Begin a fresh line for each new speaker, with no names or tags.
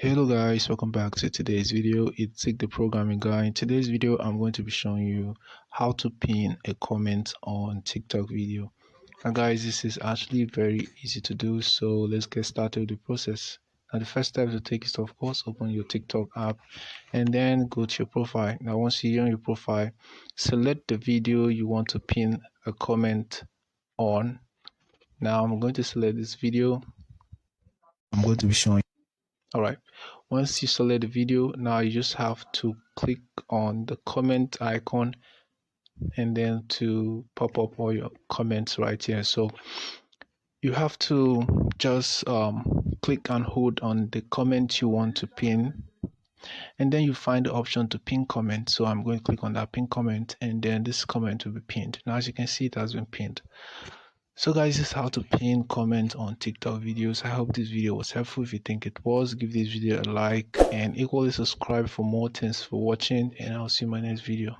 Hello guys, welcome back to today's video. It's Sig the Programming Guy. In today's video, I'm going to be showing you how to pin a comment on TikTok video. Now guys, this is actually very easy to do, so let's get started with the process. Now the first step to take is to, of course, open your TikTok app and then go to your profile. Now once you're on your profile, select the video you want to pin a comment on. Now I'm going to select this video. I'm going to be showing. All right, once you select the video, now you just have to click on the comment icon and then to pop up all your comments right here. So you have to just click and hold on the comment you want to pin, and then you find the option to pin comment. So I'm going to click on that pin comment, and then this comment will be pinned. Now as you can see, it has been pinned. So guys, this is how to pin comment on TikTok videos. I hope this video was helpful. If you think it was, give this video a like and equally subscribe for more. Thanks for watching, and I'll see you in my next video.